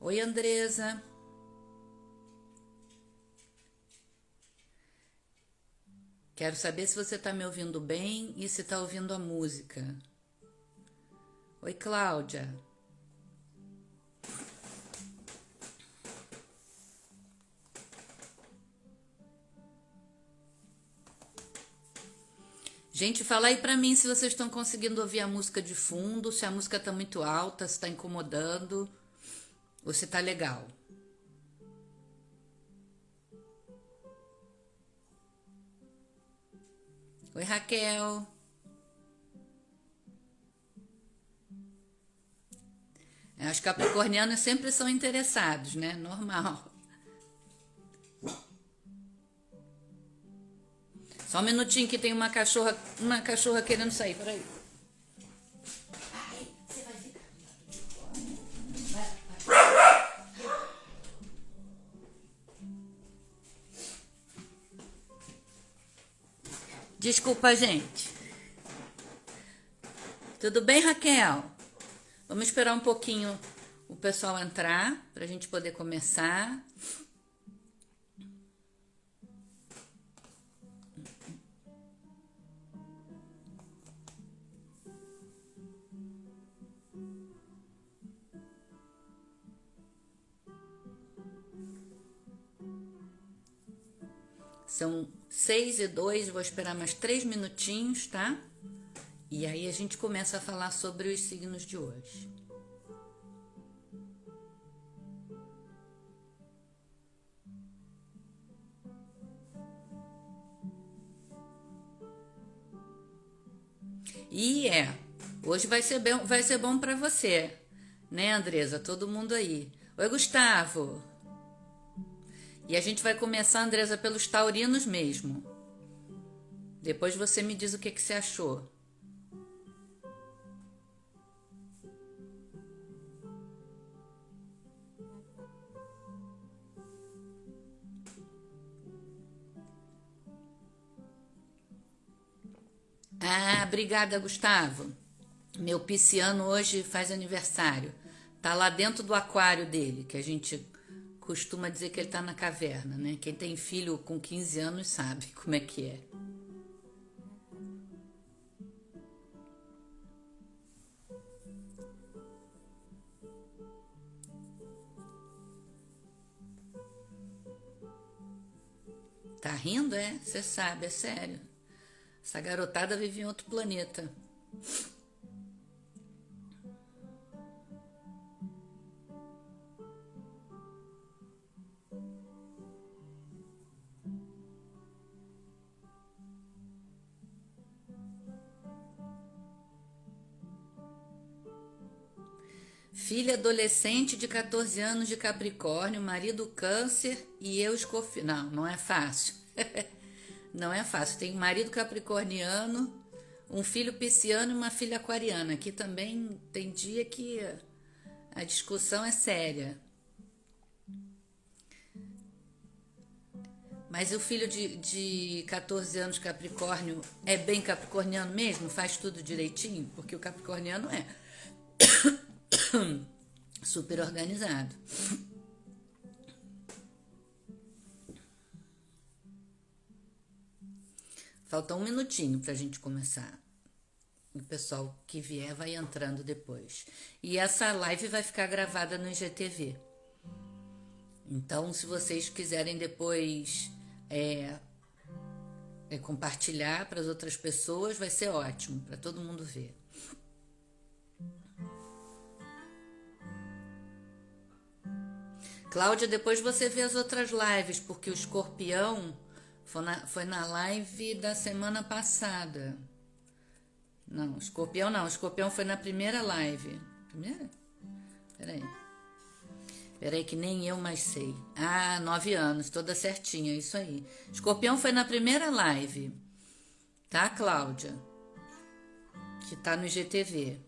Oi, Andresa. Quero saber se você está me ouvindo bem e se está ouvindo a música. Oi, Cláudia. Gente, fala aí pra mim se vocês estão conseguindo ouvir a música de fundo, se a música tá muito alta, se tá incomodando ou se tá legal. Oi, Raquel. Os capricornianos sempre são interessados, né? Normal. Só um minutinho que tem uma cachorra querendo sair. Peraí. Desculpa, gente. Tudo bem, Raquel? Vamos esperar um pouquinho o pessoal entrar para a gente poder começar. São 6:02, vou esperar mais 3 minutinhos, tá? E aí a gente começa a falar sobre os signos de hoje. Hoje vai ser bom para você, né, Andresa? Todo mundo aí. Oi, Gustavo. E a gente vai começar, Andresa, pelos taurinos mesmo. Depois você me diz o que você achou. Ah, obrigada, Gustavo. Meu pisciano hoje faz aniversário. Tá lá dentro do aquário dele, que a gente costuma dizer que ele tá na caverna, né? Quem tem filho com 15 anos sabe como é que é. Tá rindo, é? Você sabe, é sério. Essa garotada vive em outro planeta. Filha adolescente de 14 anos de Capricórnio, marido Câncer e eu Escorpião. Não, não é fácil. Não é fácil. Tenho um marido capricorniano, um filho pisciano e uma filha aquariana. Aqui também tem dia que a discussão é séria. Mas o filho de 14 anos Capricórnio é bem capricorniano mesmo? Faz tudo direitinho? Porque o capricorniano é super organizado. Falta um minutinho pra gente começar. O pessoal que vier vai entrando depois. E essa live vai ficar gravada no IGTV. Então, se vocês quiserem depois compartilhar para as outras pessoas, vai ser ótimo, para todo mundo ver. Cláudia, depois você vê as outras lives, porque o Escorpião foi na live da semana passada. Não, Escorpião não. Escorpião foi na primeira live. Primeira? Peraí que nem eu mais sei. Ah, 9 anos, toda certinha, isso aí. Escorpião foi na primeira live. Tá, Cláudia? Que tá no IGTV.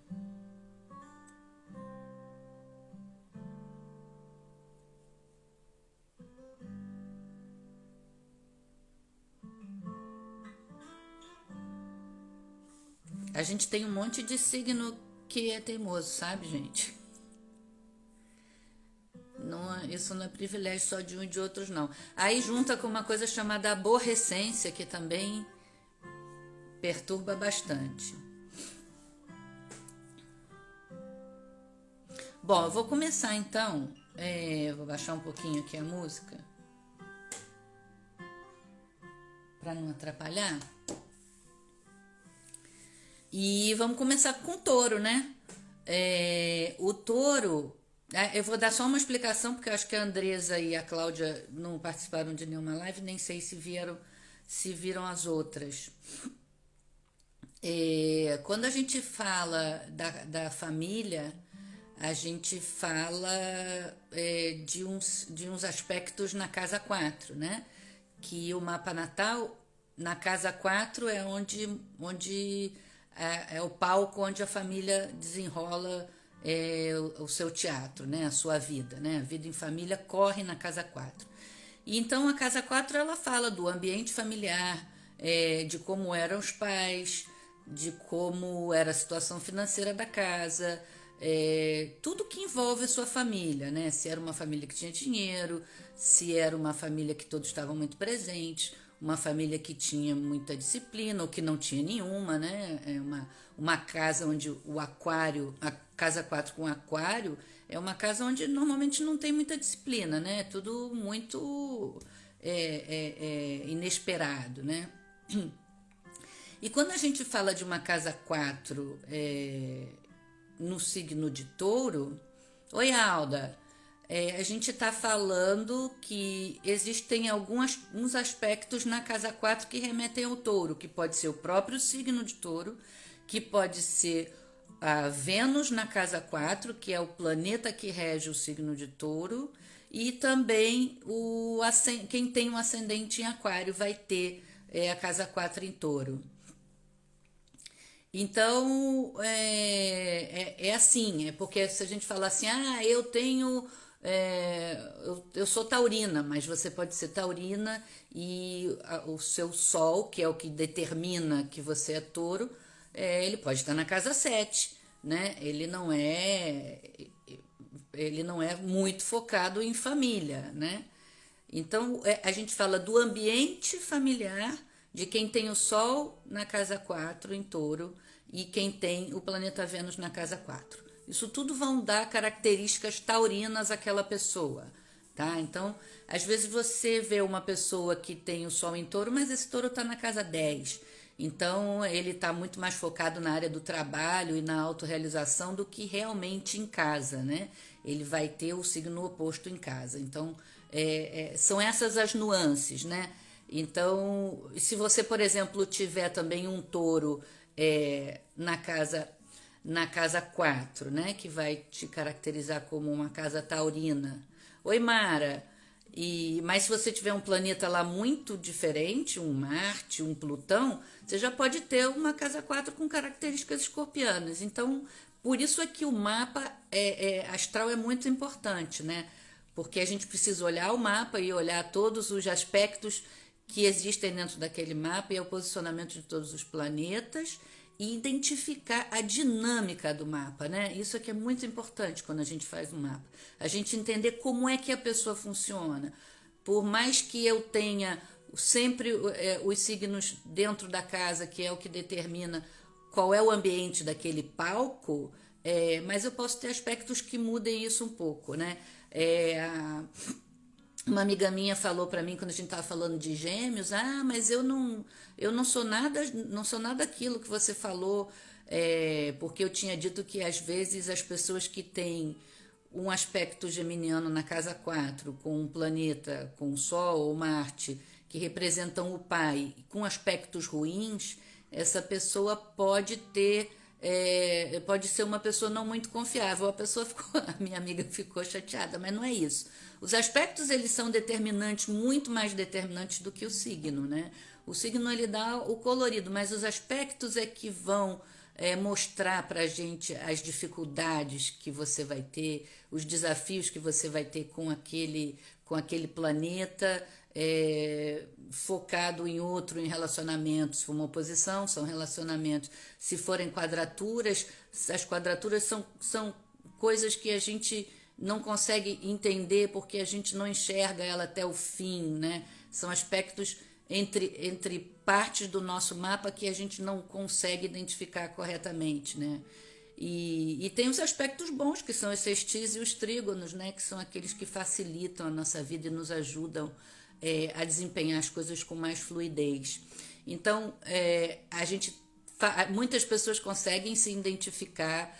A gente tem um monte de signo que é teimoso, sabe, gente? isso não é privilégio só de um e de outros, não. Aí junta com uma coisa chamada aborrecência, que também perturba bastante. Bom, eu vou começar então. Vou baixar um pouquinho aqui a música para não atrapalhar. E vamos começar com o touro, né? O touro, eu vou dar só uma explicação, porque eu acho que a Andresa e a Cláudia não participaram de nenhuma live, nem sei se viram as outras. Quando a gente fala da família, a gente fala de uns aspectos na casa 4, né? Que o mapa natal, na casa 4 é onde é o palco onde a família desenrola o seu teatro, né? A sua vida, né? A vida em família corre na casa 4. E então a casa 4 ela fala do ambiente familiar, de como eram os pais, de como era a situação financeira da casa, tudo que envolve a sua família, né? Se era uma família que tinha dinheiro, se era uma família que todos estavam muito presentes, uma família que tinha muita disciplina ou que não tinha nenhuma, né? Uma casa onde o aquário, a casa 4 com aquário, é uma casa onde normalmente não tem muita disciplina, né? Tudo muito inesperado, né? E quando a gente fala de uma casa 4 no signo de touro, oi Alda, a gente está falando que existem alguns aspectos na casa 4 que remetem ao touro, que pode ser o próprio signo de touro, que pode ser a Vênus na casa 4, que é o planeta que rege o signo de touro, e também quem tem um ascendente em aquário vai ter a casa 4 em touro. Então, assim, porque se a gente falar assim, eu tenho, eu sou taurina, mas você pode ser taurina e o seu sol, que é o que determina que você é touro, ele pode estar na casa 7, né? Ele não é muito focado em família, né? Então, a gente fala do ambiente familiar de quem tem o Sol na casa 4 em touro e quem tem o planeta Vênus na casa 4. Isso tudo vão dar características taurinas àquela pessoa, tá? Então, às vezes você vê uma pessoa que tem o Sol em touro, mas esse touro está na casa 10. Então, ele está muito mais focado na área do trabalho e na autorrealização do que realmente em casa, né? Ele vai ter o signo oposto em casa. Então, são essas as nuances, né? Então, se você, por exemplo, tiver também um touro na casa 4, né, que vai te caracterizar como uma casa taurina. Oi, Mara. Mas se você tiver um planeta lá muito diferente, um Marte, um Plutão, você já pode ter uma casa 4 com características escorpianas. Então, por isso é que o mapa astral é muito importante, né? Porque a gente precisa olhar o mapa e olhar todos os aspectos que existem dentro daquele mapa e o posicionamento de todos os planetas e identificar a dinâmica do mapa, né? Isso aqui é muito importante quando a gente faz um mapa. A gente entender como é que a pessoa funciona. Por mais que eu tenha sempre os signos dentro da casa, que é o que determina qual é o ambiente daquele palco, mas eu posso ter aspectos que mudem isso um pouco, né? Uma amiga minha falou para mim quando a gente estava falando de gêmeos, mas eu não sou nada aquilo que você falou, porque eu tinha dito que às vezes as pessoas que têm um aspecto geminiano na casa 4, com um planeta, com o Sol ou Marte, que representam o pai, com aspectos ruins, essa pessoa pode ser uma pessoa não muito confiável. A minha amiga ficou chateada, mas não é isso. Os aspectos, eles são determinantes, muito mais determinantes do que o signo, né? O signo, ele dá o colorido, mas os aspectos é que vão mostrar pra gente as dificuldades que você vai ter, os desafios que você vai ter com aquele planeta focado em outro, em relacionamentos. Se for uma oposição, são relacionamentos. Se forem quadraturas, as quadraturas são coisas que a gente não consegue entender porque a gente não enxerga ela até o fim, né? São aspectos entre partes do nosso mapa que a gente não consegue identificar corretamente, né? E tem os aspectos bons, que são os sextis e os trígonos, né? Que são aqueles que facilitam a nossa vida e nos ajudam a desempenhar as coisas com mais fluidez. Então, muitas pessoas conseguem se identificar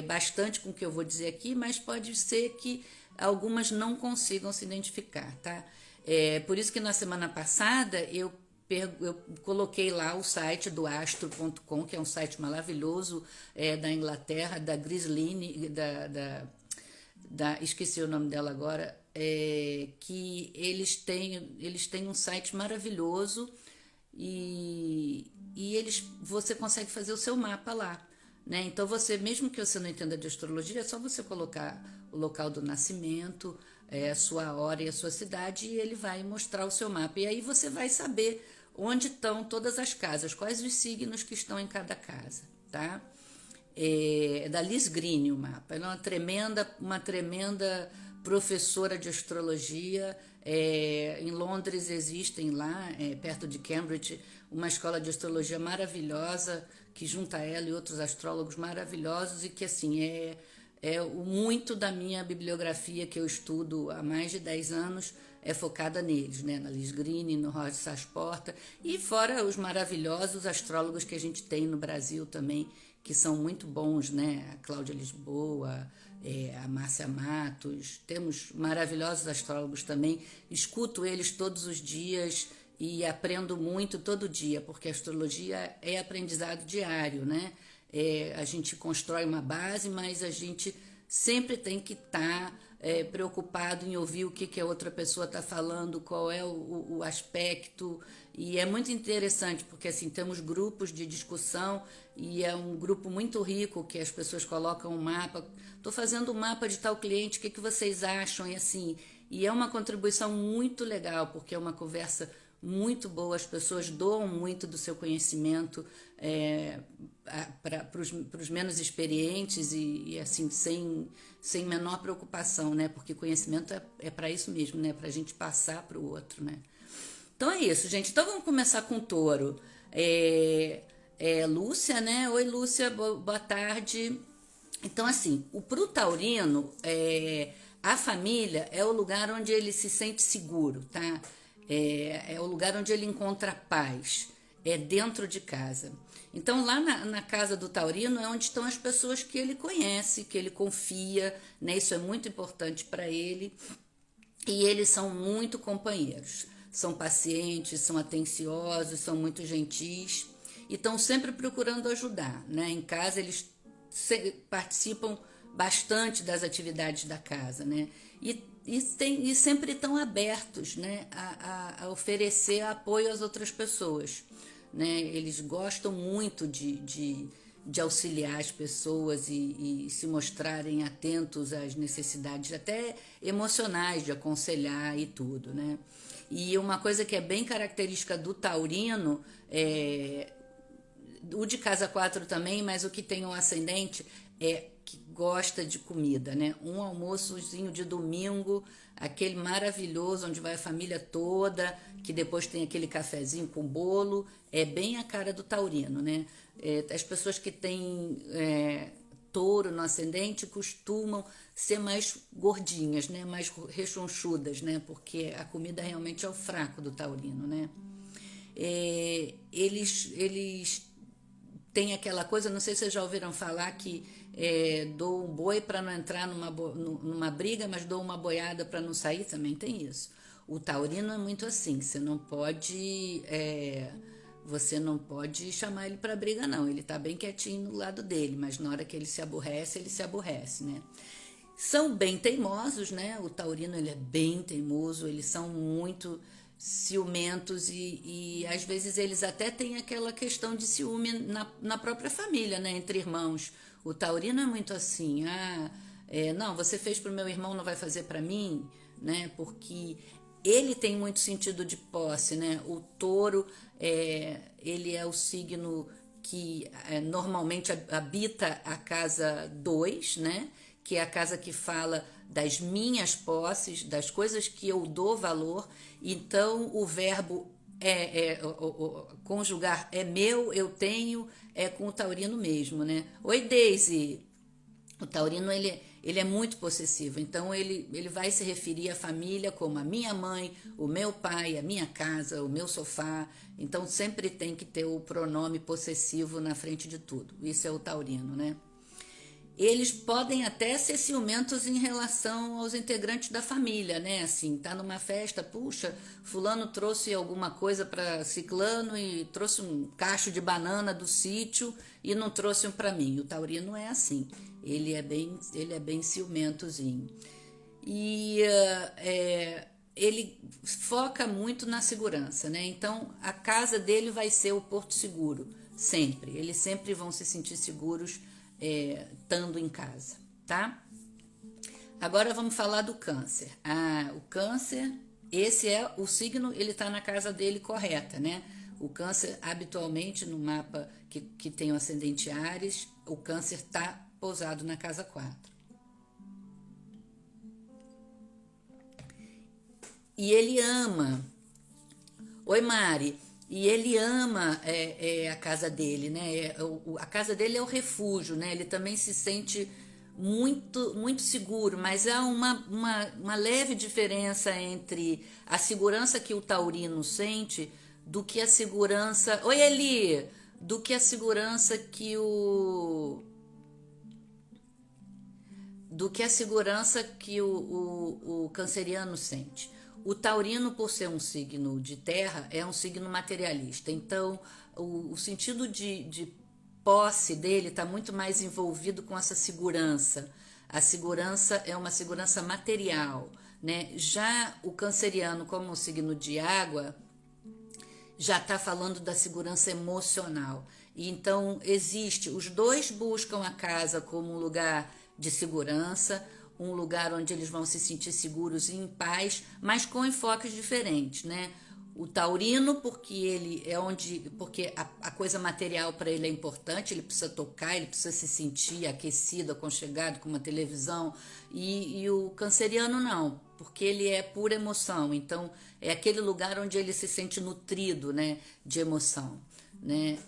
bastante com o que eu vou dizer aqui, mas pode ser que algumas não consigam se identificar, tá? Por isso que na semana passada eu coloquei lá o site do astro.com, que é um site maravilhoso da Inglaterra, da Grisline, esqueci o nome dela agora, que eles têm um site maravilhoso e você consegue fazer o seu mapa lá, né? Então você, mesmo que você não entenda de astrologia, é só você colocar o local do nascimento, a sua hora e a sua cidade, e ele vai mostrar o seu mapa. E aí você vai saber onde estão todas as casas, quais os signos que estão em cada casa, tá? Da Liz Green o mapa. Ela é uma tremenda professora de astrologia. Em Londres existem lá, perto de Cambridge, uma escola de astrologia maravilhosa que junta ela e outros astrólogos maravilhosos e que assim muito da minha bibliografia que eu estudo há mais de 10 anos é focada neles, né? Na Liz Green, no Roger Sachs-Porta e fora os maravilhosos astrólogos que a gente tem no Brasil também, que são muito bons, né? A Cláudia Lisboa, a Márcia Matos, temos maravilhosos astrólogos também, escuto eles todos os dias e aprendo muito todo dia, porque a astrologia é aprendizado diário, né? A gente constrói uma base, mas a gente sempre tem que estar preocupado em ouvir o que a outra pessoa está falando, qual é o aspecto, e é muito interessante, porque assim, temos grupos de discussão, e é um grupo muito rico, que as pessoas colocam um mapa, estou fazendo um mapa de tal cliente, o que vocês acham, e assim, e é uma contribuição muito legal, porque é uma conversa muito boa, as pessoas doam muito do seu conhecimento para os menos experientes e assim, sem menor preocupação, né? Porque conhecimento é para isso mesmo, né? Para a gente passar para o outro, né? Então é isso, gente. Então vamos começar com o touro. Lúcia, né? Oi, Lúcia, boa tarde. Então, assim, pro taurino, a família é o lugar onde ele se sente seguro, tá? É o lugar onde ele encontra paz, é dentro de casa. Então, lá na casa do taurino é onde estão as pessoas que ele conhece, que ele confia, né? Isso é muito importante para ele. E eles são muito companheiros, são pacientes, são atenciosos, são muito gentis e estão sempre procurando ajudar, né? Em casa eles participam bastante das atividades da casa, né? E sempre estão abertos, né, a oferecer apoio às outras pessoas, né? Eles gostam muito de auxiliar as pessoas e se mostrarem atentos às necessidades até emocionais, de aconselhar e tudo, né? E uma coisa que é bem característica do taurino, o de casa 4 também, mas o que tem um ascendente é que gosta de comida, né? Um almoçozinho de domingo, aquele maravilhoso, onde vai a família toda, que depois tem aquele cafezinho com bolo, é bem a cara do taurino, né? As pessoas que têm touro no ascendente costumam ser mais gordinhas, né? Mais rechonchudas, né? Porque a comida realmente é o fraco do taurino, né? Eles têm aquela coisa, não sei se vocês já ouviram falar que dou um boi para não entrar numa briga, mas dou uma boiada para não sair, também tem isso. O taurino é muito assim, você não pode chamar ele para briga, não. Ele tá bem quietinho no lado dele, mas na hora que ele se aborrece, né? São bem teimosos, né? O taurino, ele é bem teimoso, eles são muito ciumentos e às vezes eles até têm aquela questão de ciúme na própria família, né? Entre irmãos. O taurino é muito assim, não, você fez para o meu irmão, não vai fazer para mim, né? Porque ele tem muito sentido de posse, né? O touro, ele é o signo que normalmente habita a casa 2, né? que é a casa que fala das minhas posses, das coisas que eu dou valor. Então, o verbo conjugar é meu, eu tenho, é com o taurino mesmo, né? Oi, Daisy! O taurino, ele é muito possessivo, então ele vai se referir à família como a minha mãe, o meu pai, a minha casa, o meu sofá. Então, sempre tem que ter o pronome possessivo na frente de tudo. Isso é o taurino, né? Eles podem até ser ciumentos em relação aos integrantes da família, né? Assim, tá numa festa, puxa, fulano trouxe alguma coisa para ciclano e trouxe um cacho de banana do sítio e não trouxe um para mim. O taurino é assim, ele é bem ciumentozinho. E ele foca muito na segurança, né? Então, a casa dele vai ser o porto seguro, sempre. Eles sempre vão se sentir seguros estando em casa, tá? Agora vamos falar do câncer. O câncer, esse é o signo, ele tá na casa dele correta, né? O câncer, habitualmente, no mapa que tem o ascendente Áries, o câncer tá pousado na casa 4. E ele ama. Oi, Mari. E ele ama a casa dele, né? A casa dele é o refúgio, né? Ele também se sente muito, muito seguro, mas há uma leve diferença entre a segurança que o taurino sente do que a segurança... Oi, Eli! Do que a segurança que o canceriano sente. O taurino, por ser um signo de terra, é um signo materialista. Então, o sentido de posse dele está muito mais envolvido com essa segurança. A segurança é uma segurança material, né? Já o canceriano, como um signo de água, já está falando da segurança emocional. E então, os dois buscam a casa como um lugar de segurança, um lugar onde eles vão se sentir seguros e em paz, mas com enfoques diferentes, né? O taurino, porque a coisa material para ele é importante, ele precisa tocar, ele precisa se sentir aquecido, aconchegado com uma televisão, e o canceriano não, porque ele é pura emoção, então é aquele lugar onde ele se sente nutrido, né, de emoção, né?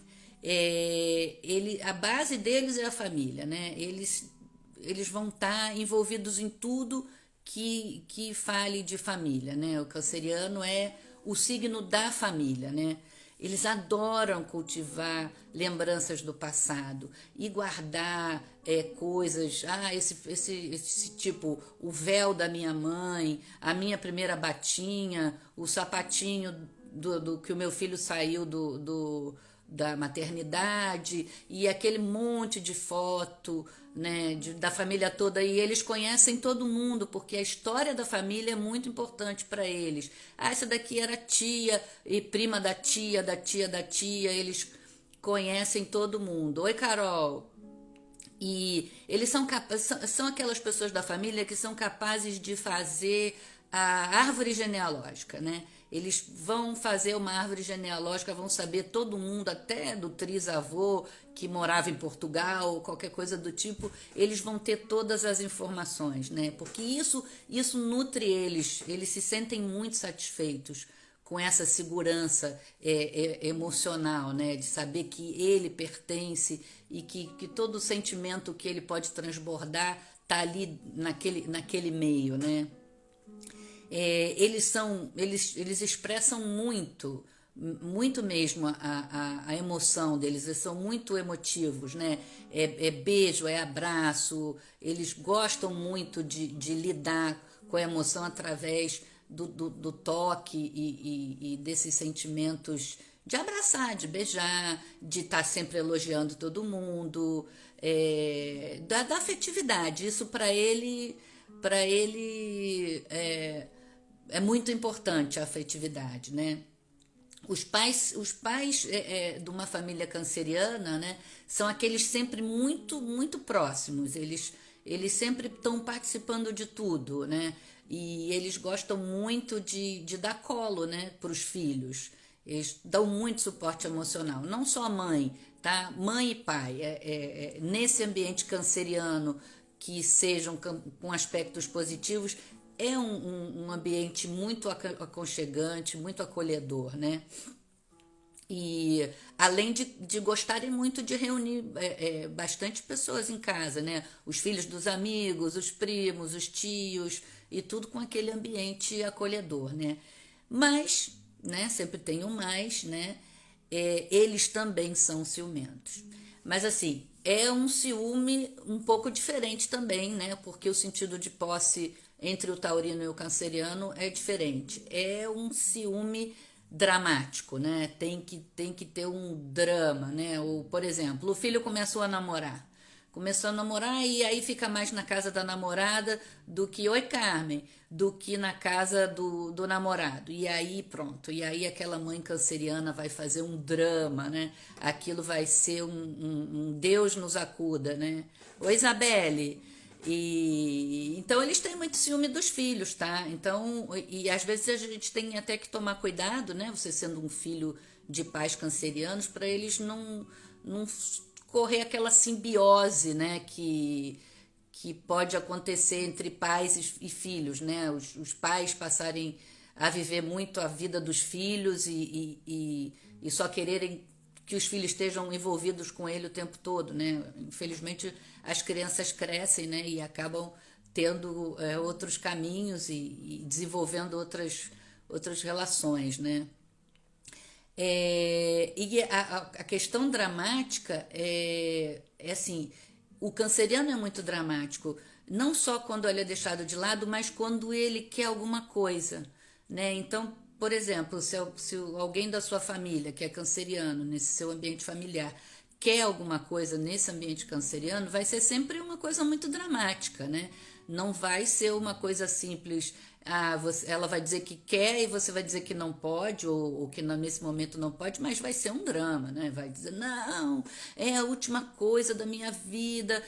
A base deles é a família, né? Eles vão estar envolvidos em tudo que fale de família, né? O canceriano é o signo da família, né? Eles adoram cultivar lembranças do passado e guardar coisas, esse tipo, o véu da minha mãe, a minha primeira batinha, o sapatinho do que o meu filho saiu da maternidade, e aquele monte de foto, né, da família toda, e eles conhecem todo mundo, porque a história da família é muito importante para eles. Essa daqui era tia e prima da tia, da tia da tia, eles conhecem todo mundo. Oi, Carol. E eles são aquelas pessoas da família que são capazes de fazer a árvore genealógica, né? Eles vão fazer uma árvore genealógica, vão saber todo mundo, até do trisavô que morava em Portugal, qualquer coisa do tipo, eles vão ter todas as informações, né? Porque isso nutre eles se sentem muito satisfeitos com essa segurança emocional, né? De saber que ele pertence e que todo o sentimento que ele pode transbordar está ali naquele meio, né? Eles expressam muito mesmo a emoção deles, eles são muito emotivos, né? Beijo, abraço, eles gostam muito de lidar com a emoção através do toque e desses sentimentos de abraçar, de beijar, de estar sempre elogiando todo mundo, da afetividade. Isso para ele é muito importante, a afetividade, né? Os pais de uma família canceriana, né, são aqueles sempre muito, muito próximos. Eles sempre estão participando de tudo, né? E eles gostam muito de dar colo, né, para os filhos. Eles dão muito suporte emocional. Não só a mãe, tá? Mãe e pai. Nesse ambiente canceriano que sejam com aspectos positivos, é um ambiente muito aconchegante, muito acolhedor, né? E além de gostarem muito de reunir bastante pessoas em casa, né? Os filhos dos amigos, os primos, os tios, e tudo com aquele ambiente acolhedor, né? Mas, né, sempre tem um mais, né? Eles também são ciumentos. Mas assim, é um ciúme um pouco diferente também, né? Porque o sentido de posse entre o taurino e o canceriano é diferente. É um ciúme dramático, né? Tem que ter um drama, né? Ou, por exemplo, o filho começou a namorar. Começou a namorar e aí fica mais na casa da namorada do que, oi Carmen, do que na casa do namorado. E aí pronto, e aí aquela mãe canceriana vai fazer um drama, né? Aquilo vai ser um Deus nos acuda, né? Oi Isabelle. E então eles têm muito ciúme dos filhos, tá? Então, e às vezes a gente tem até que tomar cuidado, né? Você sendo um filho de pais cancerianos, para eles não correr aquela simbiose, né? Que pode acontecer entre pais e filhos, né? Os pais passarem a viver muito a vida dos filhos e só quererem que os filhos estejam envolvidos com ele o tempo todo, né? Infelizmente as crianças crescem, né? E acabam tendo outros caminhos e desenvolvendo outras relações, né? E a questão dramática é assim, o canceriano é muito dramático, não só quando ele é deixado de lado, mas quando ele quer alguma coisa, né? Então, por exemplo, se alguém da sua família que é canceriano, nesse seu ambiente familiar, quer alguma coisa nesse ambiente canceriano, vai ser sempre uma coisa muito dramática, né? Não vai ser uma coisa simples. Ela vai dizer que quer e você vai dizer que não pode, ou que nesse momento não pode, mas vai ser um drama, né? Vai dizer, não, é a última coisa da minha vida,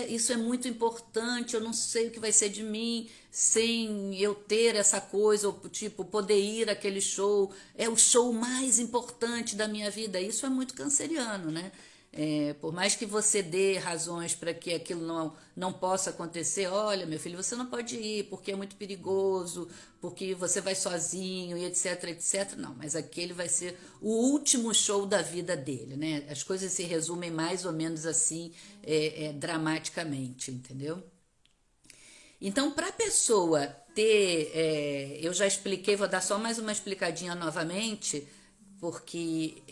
isso é muito importante, eu não sei o que vai ser de mim sem eu ter essa coisa, ou tipo, poder ir àquele show, é o show mais importante da minha vida. Isso é muito canceriano, né? Por mais que você dê razões para que aquilo não possa acontecer, olha, meu filho, você não pode ir porque é muito perigoso, porque você vai sozinho e etc, etc. Não, mas aquele vai ser o último show da vida dele, né? As coisas se resumem mais ou menos assim, dramaticamente, entendeu? Então, para a pessoa ter, eu já expliquei, vou dar só mais uma explicadinha novamente, porque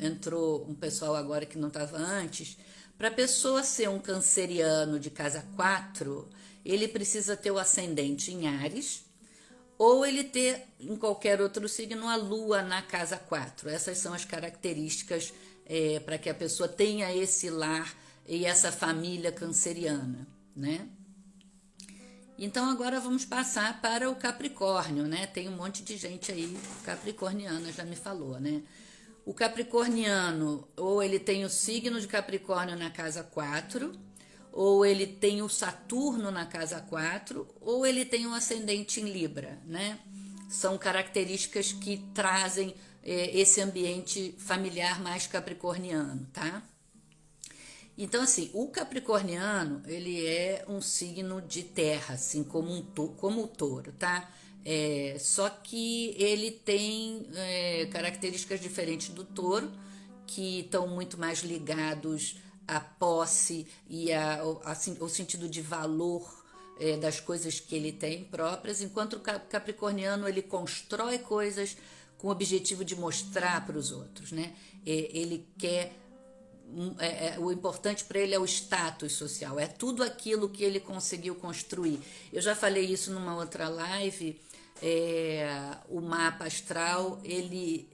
entrou um pessoal agora que não estava antes. Para a pessoa ser um canceriano de casa 4, ele precisa ter o ascendente em Áries, ou ele ter em qualquer outro signo a lua na casa 4. Essas são as características para que a pessoa tenha esse lar e essa família canceriana, né? Então agora vamos passar para o Capricórnio, né? Tem um monte de gente aí capricorniana, já me falou, né? O capricorniano, ou ele tem o signo de Capricórnio na casa 4, ou ele tem o Saturno na casa 4, ou ele tem o ascendente em Libra, né? São características que trazem esse ambiente familiar mais capricorniano, tá? Então, assim, o capricorniano, ele é um signo de terra, assim, como o touro, tá? Só que ele tem características diferentes do touro, que estão muito mais ligados à posse e ao sentido de valor das coisas que ele tem próprias, enquanto o capricorniano, ele constrói coisas com o objetivo de mostrar para os outros, né? Ele quer o importante para ele é o status social, é tudo aquilo que ele conseguiu construir. Eu já falei isso numa outra live. O mapa astral, ele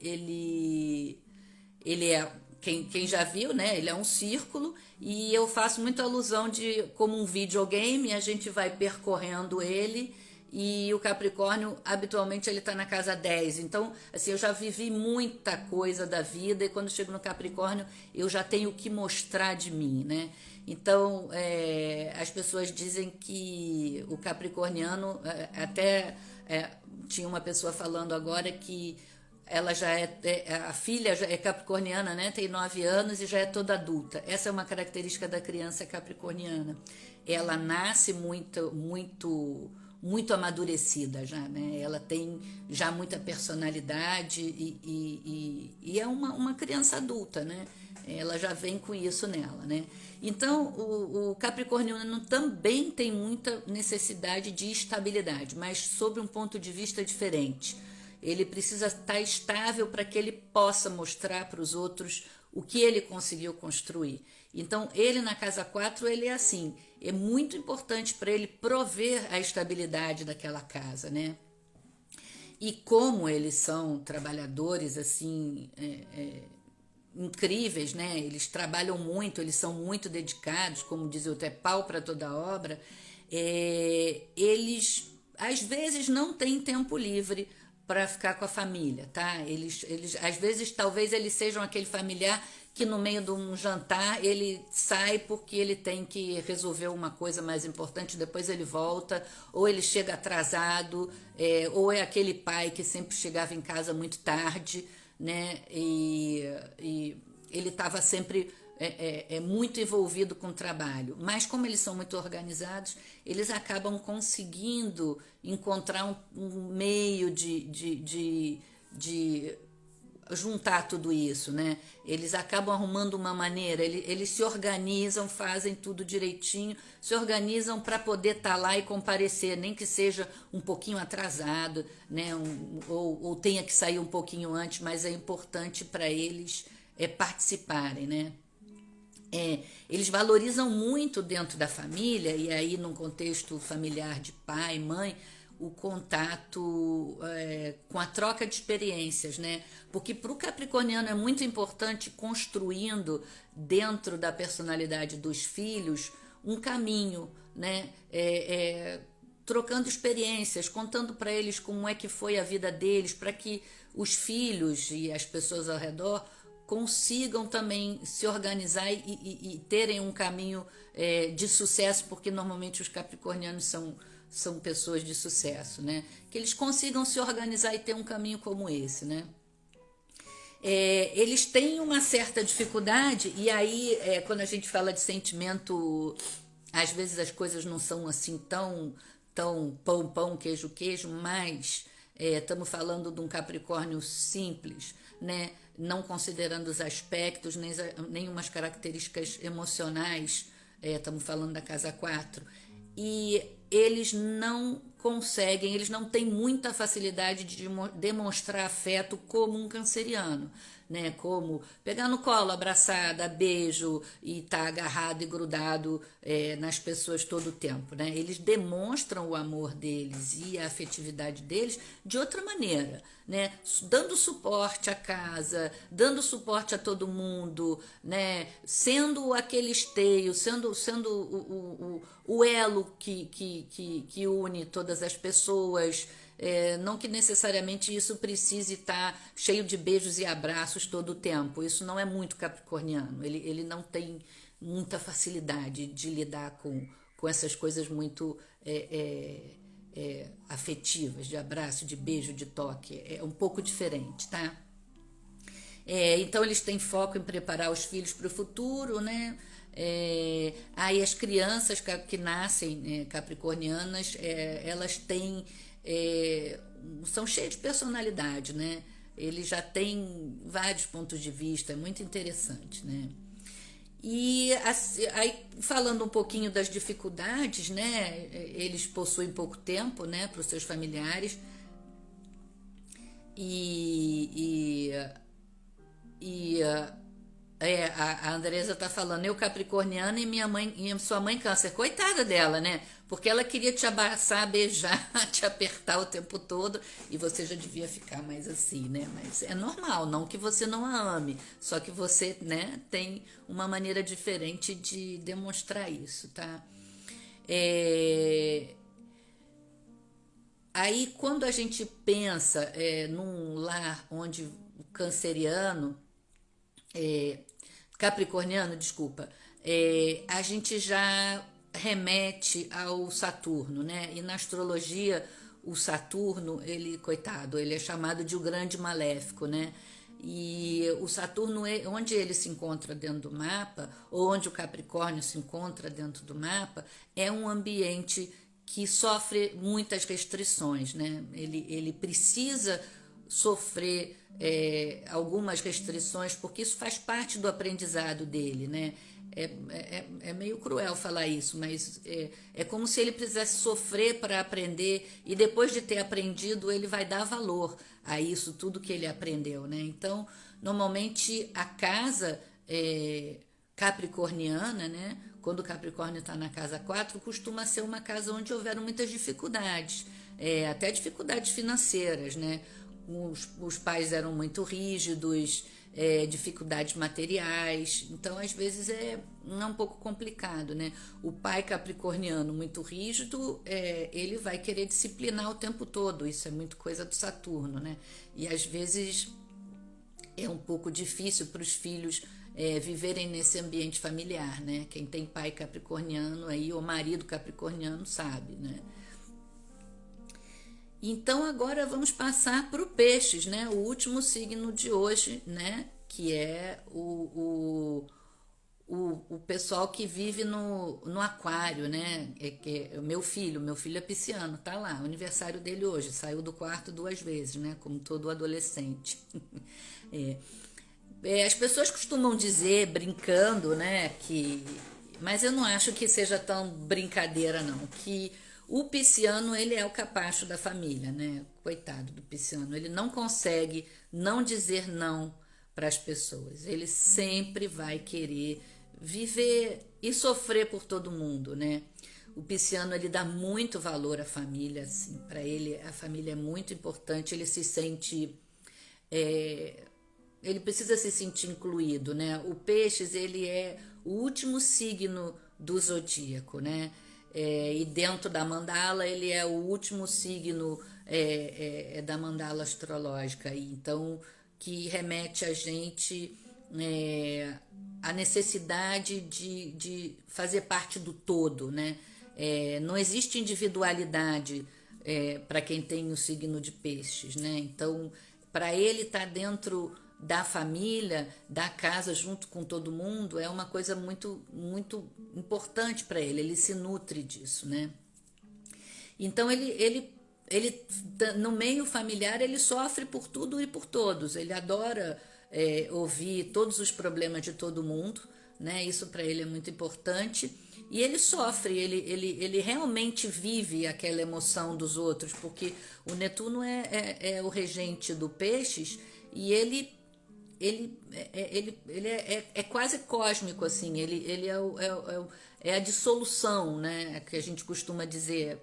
é, quem já viu, né? Ele é um círculo e eu faço muita alusão de como um videogame, a gente vai percorrendo ele. E o Capricórnio, habitualmente, ele está na casa 10. Então, assim, eu já vivi muita coisa da vida e quando chego no Capricórnio, eu já tenho o que mostrar de mim, né? Então, as pessoas dizem que o capricorniano, até tinha uma pessoa falando agora que ela já a filha já é capricorniana, né? Tem 9 anos e já é toda adulta. Essa é uma característica da criança capricorniana. Ela nasce muito amadurecida já, né? Ela tem já muita personalidade e é uma criança adulta, né? Ela já vem com isso nela, né? Então, o capricorniano também tem muita necessidade de estabilidade, mas sob um ponto de vista diferente. Ele precisa estar estável para que ele possa mostrar para os outros o que ele conseguiu construir. Então, ele na casa 4, ele é assim, é muito importante para ele prover a estabilidade daquela casa, né? E como eles são trabalhadores, assim, incríveis, né? Eles trabalham muito, eles são muito dedicados, como diz o é pau para toda obra, eles às vezes não têm tempo livre para ficar com a família, tá? Eles às vezes talvez eles sejam aquele familiar que no meio de um jantar ele sai porque ele tem que resolver uma coisa mais importante, depois ele volta, ou ele chega atrasado, ou é aquele pai que sempre chegava em casa muito tarde, né? E ele estava sempre muito envolvido com o trabalho. Mas como eles são muito organizados, eles acabam conseguindo encontrar um meio de juntar tudo isso, né? Eles acabam arrumando uma maneira, eles se organizam, fazem tudo direitinho, se organizam para poder estar lá e comparecer, nem que seja um pouquinho atrasado, né? Ou tenha que sair um pouquinho antes, mas é importante para eles participarem, né? Eles valorizam muito dentro da família, e aí num contexto familiar de pai, mãe, o contato com a troca de experiências, né? Porque para o capricorniano é muito importante construindo dentro da personalidade dos filhos um caminho, né? Trocando experiências, contando para eles como é que foi a vida deles, para que os filhos e as pessoas ao redor consigam também se organizar e terem um caminho de sucesso, porque normalmente os capricornianos são pessoas de sucesso, né? Que eles consigam se organizar e ter um caminho como esse, né? Eles têm uma certa dificuldade, e aí quando a gente fala de sentimento, às vezes as coisas não são assim tão pão, queijo, mas estamos falando de um Capricórnio simples, né? Não considerando os aspectos, nem umas características emocionais, estamos falando da casa 4, e eles não conseguem, eles não têm muita facilidade de demonstrar afeto como um canceriano, né? Como pegar no colo, abraçar, dar beijo e estar agarrado e grudado nas pessoas todo o tempo, né? Eles demonstram o amor deles e a afetividade deles de outra maneira, né? Dando suporte à casa, dando suporte a todo mundo, né? Sendo aquele esteio, sendo o elo que une todas as pessoas. Não que necessariamente isso precise estar cheio de beijos e abraços todo o tempo. Isso não é muito capricorniano. Ele não tem muita facilidade de lidar com essas coisas muito afetivas, de abraço, de beijo, de toque. É um pouco diferente, tá? Então eles têm foco em preparar os filhos para o futuro, né? Aí as crianças que nascem capricornianas, elas têm são cheias de personalidade, né? Eles já têm vários pontos de vista, é muito interessante, né? E aí, falando um pouquinho das dificuldades, né? Eles possuem pouco tempo, né, para os seus familiares e, e a Andresa tá falando, eu capricorniana e minha mãe, e sua mãe câncer, coitada dela, né? Porque ela queria te abraçar, beijar, te apertar o tempo todo e você já devia ficar mais assim, né? Mas é normal, não que você não a ame, só que você, né, tem uma maneira diferente de demonstrar isso, tá? Aí quando a gente pensa num lar onde o canceriano capricorniano, desculpa, a gente já remete ao Saturno, né? E na astrologia o Saturno, ele, coitado, ele é chamado de o grande maléfico, né? E o Saturno, onde ele se encontra dentro do mapa, ou onde o Capricórnio se encontra dentro do mapa, é um ambiente que sofre muitas restrições, né? Ele precisa sofrer algumas restrições, porque isso faz parte do aprendizado dele, né? É meio cruel falar isso, mas é como se ele precisasse sofrer para aprender, e depois de ter aprendido, ele vai dar valor a isso, tudo que ele aprendeu, né? Então, normalmente, a casa capricorniana, né? Quando o Capricórnio está na casa 4, costuma ser uma casa onde houveram muitas dificuldades, até dificuldades financeiras, né? Os pais eram muito rígidos, dificuldades materiais, então às vezes é um pouco complicado, né? O pai capricorniano muito rígido, ele vai querer disciplinar o tempo todo, isso é muito coisa do Saturno, né? E às vezes é um pouco difícil para os filhos viverem nesse ambiente familiar, né? Quem tem pai capricorniano aí, ou marido capricorniano, sabe, né? Então agora vamos passar para o peixes, né? O último signo de hoje, né? Que é o pessoal que vive no aquário, né? O meu filho é pisciano, tá lá, o aniversário dele hoje, saiu do quarto 2 vezes, né? Como todo adolescente. As pessoas costumam dizer, brincando, né? Mas eu não acho que seja tão brincadeira, não, que o pisciano, ele é o capacho da família, né? Coitado do pisciano, ele não consegue não dizer não para as pessoas. Ele sempre vai querer viver e sofrer por todo mundo, né? O pisciano, ele dá muito valor à família, assim, para ele a família é muito importante, ele se sente ele precisa se sentir incluído, né? O peixes, ele é o último signo do zodíaco, né? E dentro da mandala, ele é o último signo da mandala astrológica, então que remete a gente a necessidade de fazer parte do todo, né? Não existe individualidade para quem tem o signo de peixes, né? Então, para ele estar dentro da família, da casa, junto com todo mundo, é uma coisa muito, muito importante para ele. Ele se nutre disso, né? Então, ele no meio familiar, ele sofre por tudo e por todos. Ele adora ouvir todos os problemas de todo mundo, né? Isso para ele é muito importante. E ele sofre, ele realmente vive aquela emoção dos outros, porque o Netuno é o regente do Peixes, e ele é quase cósmico, assim, ele é a dissolução, né, que a gente costuma dizer.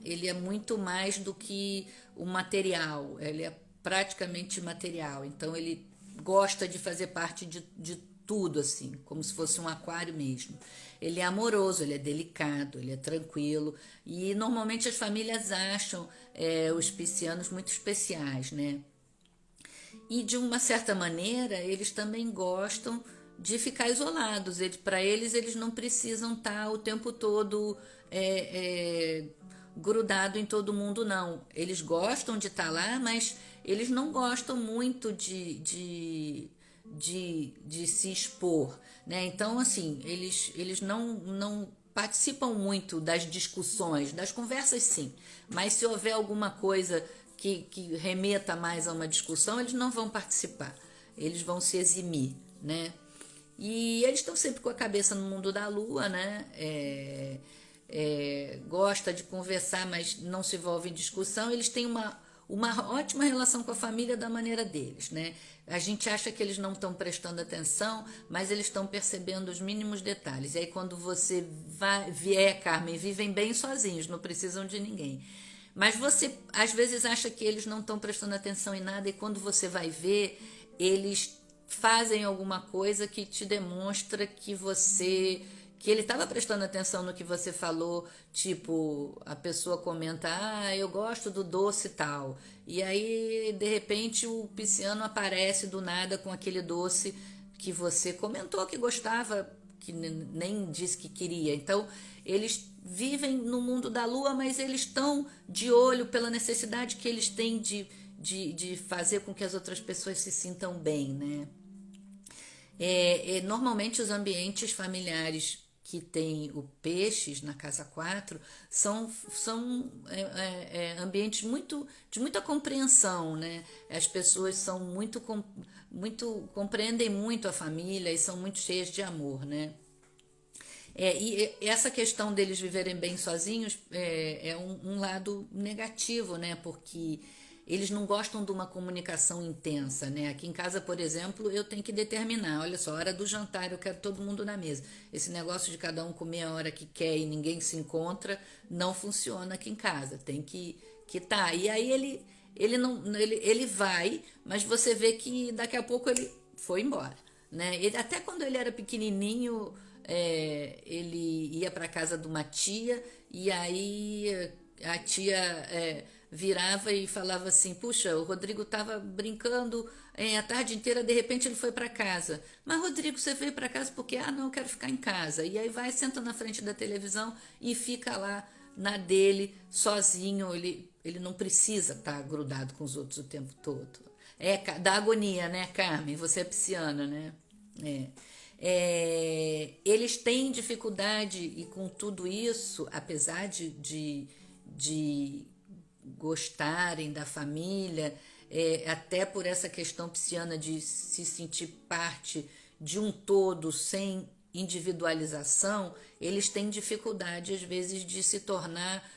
Ele é muito mais do que o material, ele é praticamente material, então ele gosta de fazer parte de tudo, assim, como se fosse um aquário mesmo. Ele é amoroso, ele é delicado, ele é tranquilo, e normalmente as famílias acham os piscianos muito especiais, né? E de uma certa maneira, eles também gostam de ficar isolados. Para eles não precisam estar o tempo todo grudado em todo mundo, não. Eles gostam de estar lá, mas eles não gostam muito de se expor, né? Então, assim, eles não participam muito das discussões, das conversas, sim, mas se houver alguma coisa que remeta mais a uma discussão, eles não vão participar, eles vão se eximir, né? E eles estão sempre com a cabeça no mundo da lua, né? Gosta de conversar, mas não se envolve em discussão. Eles têm uma ótima relação com a família da maneira deles, né? A gente acha que eles não estão prestando atenção, mas eles estão percebendo os mínimos detalhes. E aí quando você vier, Carmen, vivem bem sozinhos, não precisam de ninguém. Mas você às vezes acha que eles não estão prestando atenção em nada, e quando você vai ver, eles fazem alguma coisa que te demonstra que ele estava prestando atenção no que você falou, tipo, a pessoa comenta, eu gosto do doce e tal, e aí de repente o pisciano aparece do nada com aquele doce que você comentou que gostava que nem disse que queria. Então, eles vivem no mundo da lua, mas eles estão de olho pela necessidade que eles têm de fazer com que as outras pessoas se sintam bem, né? Normalmente os ambientes familiares que tem o peixes na casa 4 são ambientes de muita compreensão, né? As pessoas são muito compreendem muito a família e são muito cheias de amor, né? E essa questão deles viverem bem sozinhos é um lado negativo, né? Porque eles não gostam de uma comunicação intensa, né? Aqui em casa, por exemplo, eu tenho que determinar, olha só, hora do jantar, eu quero todo mundo na mesa. Esse negócio de cada um comer a hora que quer e ninguém se encontra, não funciona aqui em casa. Tem que tá. E aí ele vai, mas você vê que daqui a pouco ele foi embora, né? Até quando ele era pequenininho, ele ia para casa de uma tia e aí a tia virava e falava assim: puxa, o Rodrigo estava brincando a tarde inteira, de repente ele foi para casa. Mas Rodrigo, você veio para casa porque não, eu quero ficar em casa. E aí vai, senta na frente da televisão e fica lá na dele sozinho. Ele não precisa estar grudado com os outros o tempo todo. Dá agonia, né, Carmen? Você é pisciana, né? Eles têm dificuldade e com tudo isso, apesar de gostarem da família, até por essa questão pisciana de se sentir parte de um todo sem individualização, eles têm dificuldade às vezes de se tornar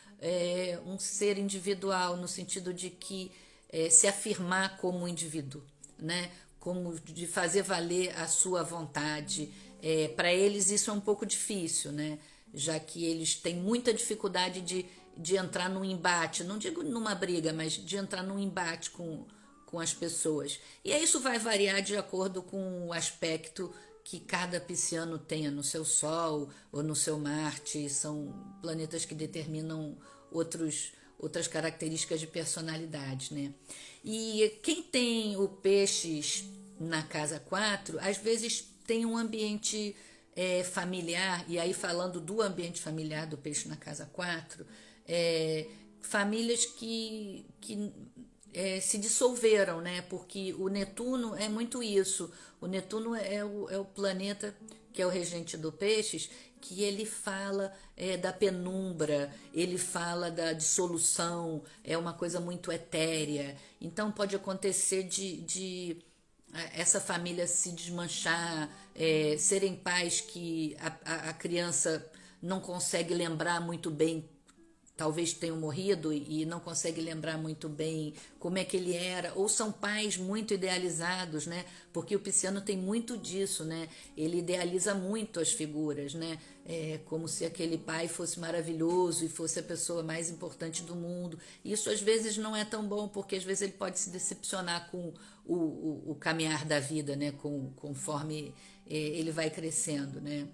um ser individual, no sentido de que se afirmar como indivíduo, né? Como de fazer valer a sua vontade. Para eles isso é um pouco difícil, né? Já que eles têm muita dificuldade de entrar num embate, não digo numa briga, mas de entrar num embate com as pessoas. E aí isso vai variar de acordo com o aspecto que cada pisciano tenha no seu Sol ou no seu Marte. São planetas que determinam outras características de personalidade, né? E quem tem o peixes na casa 4, às vezes tem um ambiente familiar, e aí falando do ambiente familiar do peixe na casa 4, famílias que se dissolveram, né? Porque o Netuno é muito isso. O Netuno é o planeta que é o regente do peixes, que ele fala da penumbra, ele fala da dissolução, é uma coisa muito etérea. Então pode acontecer de essa família se desmanchar, serem pais que a criança não consegue lembrar muito bem, talvez tenham morrido e não consegue lembrar muito bem como é que ele era, ou são pais muito idealizados, né? Porque o pisciano tem muito disso, né? Ele idealiza muito as figuras, né? Como se aquele pai fosse maravilhoso e fosse a pessoa mais importante do mundo. Isso às vezes não é tão bom, porque às vezes ele pode se decepcionar com o caminhar da vida, né? Conforme ele vai crescendo, né?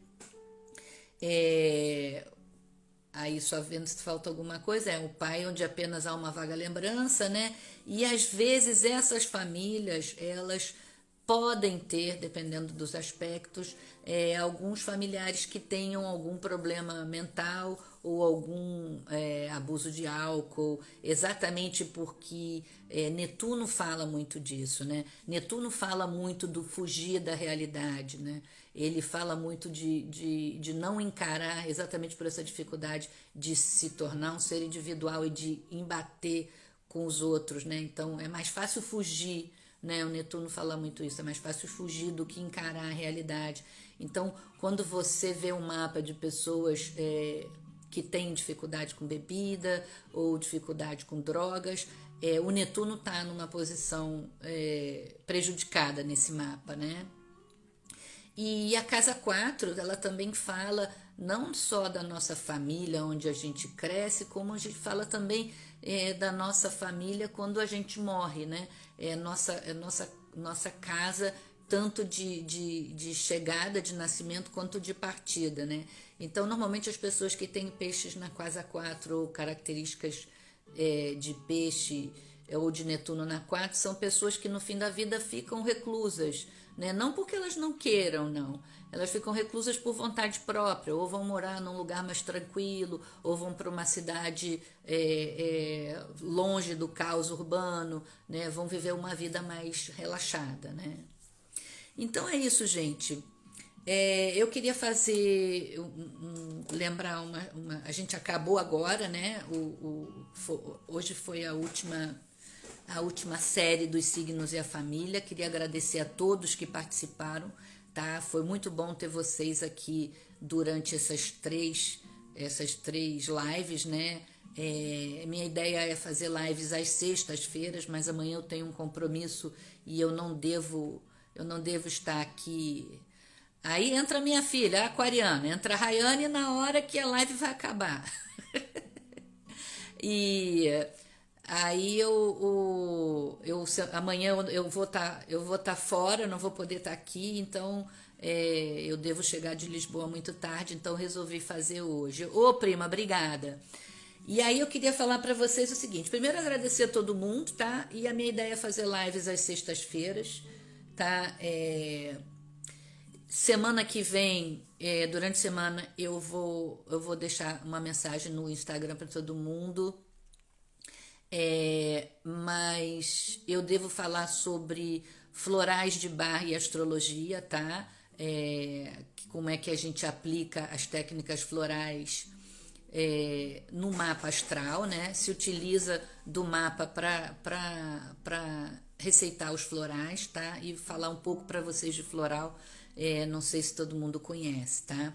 Aí só vendo se falta alguma coisa, o pai onde apenas há uma vaga lembrança, né? E às vezes essas famílias, elas podem ter, dependendo dos aspectos, alguns familiares que tenham algum problema mental ou algum abuso de álcool, exatamente porque Netuno fala muito disso, né? Netuno fala muito do fugir da realidade, né? Ele fala muito de não encarar, exatamente por essa dificuldade de se tornar um ser individual e de embater com os outros, né? Então é mais fácil fugir, né? O Netuno fala muito isso, é mais fácil fugir do que encarar a realidade. Então, quando você vê um mapa de pessoas que têm dificuldade com bebida ou dificuldade com drogas, o Netuno está numa posição prejudicada nesse mapa, né? E a casa 4, ela também fala não só da nossa família, onde a gente cresce, como a gente fala também da nossa família quando a gente morre, né? Nossa casa, tanto de chegada, de nascimento, quanto de partida, né? Então, normalmente as pessoas que têm peixes na casa 4 ou características de peixe ou de Netuno na 4 são pessoas que no fim da vida ficam reclusas, né? Não porque elas não queiram, não. Elas ficam reclusas por vontade própria, ou vão morar num lugar mais tranquilo, ou vão para uma cidade longe do caos urbano, né? Vão viver uma vida mais relaxada, né? Então é isso, gente. Eu queria fazer lembrar a gente acabou agora, né? Hoje foi a última série dos signos e a família. Queria agradecer a todos que participaram, tá? Foi muito bom ter vocês aqui durante essas três lives, né? Minha ideia é fazer lives às sextas-feiras, mas amanhã eu tenho um compromisso e eu não devo estar aqui. Aí entra minha filha, a aquariana, entra a Rayane na hora que a live vai acabar. E aí amanhã eu vou estar fora, não vou poder estar aqui, então eu devo chegar de Lisboa muito tarde, então resolvi fazer hoje. Ô, prima, obrigada. E aí eu queria falar para vocês o seguinte: primeiro agradecer a todo mundo, tá? E a minha ideia é fazer lives às sextas-feiras, tá? Semana que vem, durante a semana, eu vou deixar uma mensagem no Instagram para todo mundo. Mas eu devo falar sobre florais de bar e astrologia, tá? Como é que a gente aplica as técnicas florais no mapa astral, né? Se utiliza do mapa para receitar os florais, tá? E falar um pouco para vocês de floral, não sei se todo mundo conhece, tá?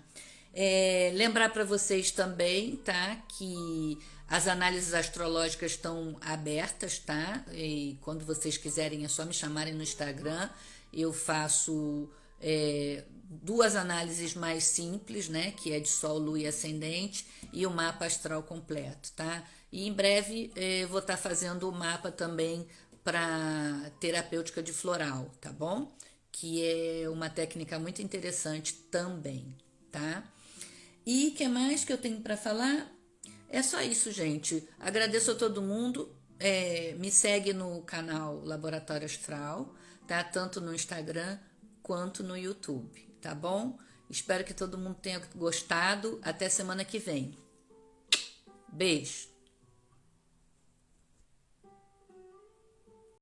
Lembrar para vocês também, tá? Que as análises astrológicas estão abertas, tá? E quando vocês quiserem é só me chamarem no Instagram. Eu faço duas análises mais simples, né? Que é de Sol, Lua e Ascendente, e o mapa astral completo, tá? E em breve vou estar fazendo o mapa também para terapêutica de floral, tá bom? Que é uma técnica muito interessante também, tá? E o que mais que eu tenho para falar? É só isso, gente. Agradeço a todo mundo. Me segue no canal Laboratório Astral, tá? Tanto no Instagram quanto no YouTube, tá bom? Espero que todo mundo tenha gostado. Até semana que vem. Beijo.